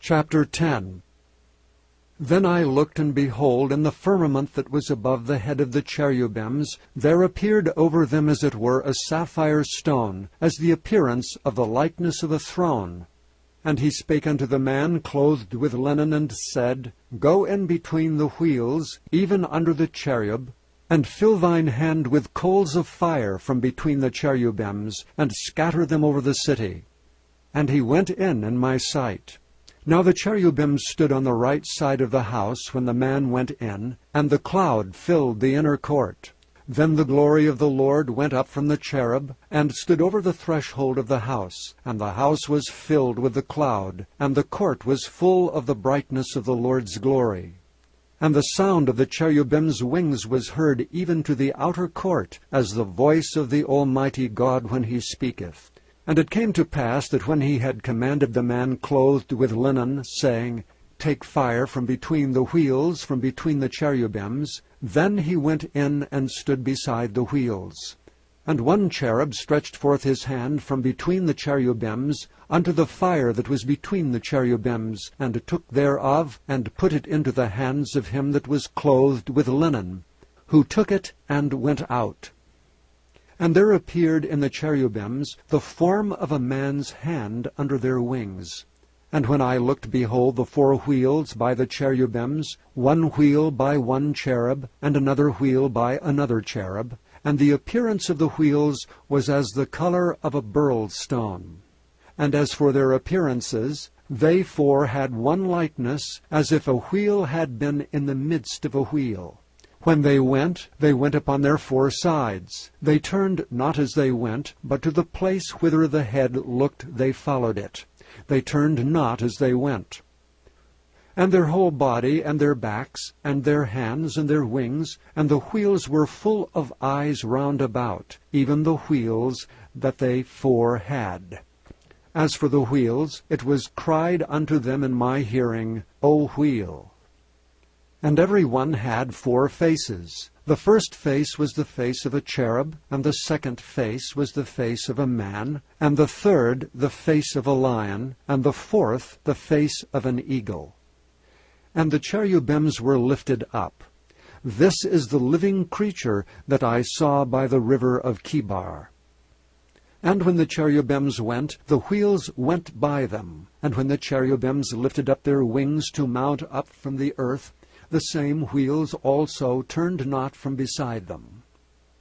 Chapter 10. Then I looked, and behold, in the firmament that was above the head of the cherubims, there appeared over them as it were a sapphire stone, as the appearance of the likeness of a throne. And he spake unto the man clothed with linen, and said, Go in between the wheels, even under the cherub, and fill thine hand with coals of fire from between the cherubims, and scatter them over the city. And he went in my sight. Now the cherubims stood on the right side of the house when the man went in, and the cloud filled the inner court. Then the glory of the Lord went up from the cherub, and stood over the threshold of the house. And the house was filled with the cloud, and the court was full of the brightness of the Lord's glory. And the sound of the cherubim's wings was heard even to the outer court, as the voice of the Almighty God when he speaketh. And it came to pass that when he had commanded the man clothed with linen, saying, Take fire from between the wheels, from between the cherubims, then he went in and stood beside the wheels. And one cherub stretched forth his hand from between the cherubims unto the fire that was between the cherubims, and took thereof, and put it into the hands of him that was clothed with linen, who took it and went out. And there appeared in the cherubims the form of a man's hand under their wings. And when I looked, behold, the 4 wheels by the cherubims, 1 wheel by 1 cherub, and another wheel by another cherub. And the appearance of the wheels was as the color of a beryl stone. And as for their appearances, they 4 had one likeness, as if a wheel had been in the midst of a wheel. When they went upon their 4 sides. They turned not as they went, but to the place whither the head looked they followed it. They turned not as they went. And their whole body, and their backs, and their hands, and their wings, and the wheels were full of eyes round about, even the wheels that they 4 had. As for the wheels, it was cried unto them in my hearing, O wheel. And every one had 4 faces. The first face was the face of a cherub, and the second face was the face of a man, and the third the face of a lion, and the fourth the face of an eagle. And the cherubims were lifted up. This is the living creature that I saw by the river of Chebar. And when the cherubims went, the wheels went by them. And when the cherubims lifted up their wings to mount up from the earth, the same wheels also turned not from beside them.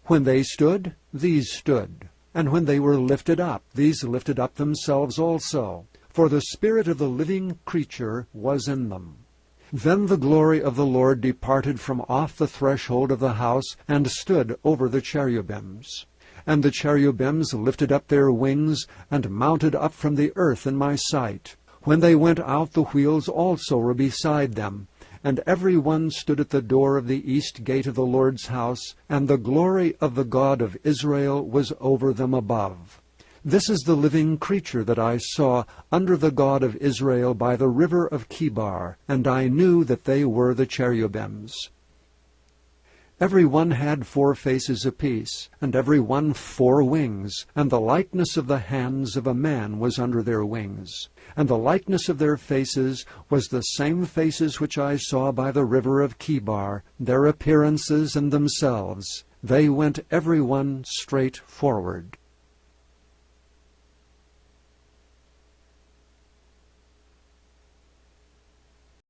When they stood, these stood. And when they were lifted up, these lifted up themselves also. For the spirit of the living creature was in them. Then the glory of the Lord departed from off the threshold of the house, and stood over the cherubims. And the cherubims lifted up their wings, and mounted up from the earth in my sight. When they went out, the wheels also were beside them. And every one stood at the door of the east gate of the Lord's house, and the glory of the God of Israel was over them above. This is the living creature that I saw under the God of Israel by the river of Chebar, and I knew that they were the cherubims. Every one had 4 faces apiece, and every one 4 wings, and the likeness of the hands of a man was under their wings. And the likeness of their faces was the same faces which I saw by the river of Chebar, their appearances and themselves. They went every one straight forward.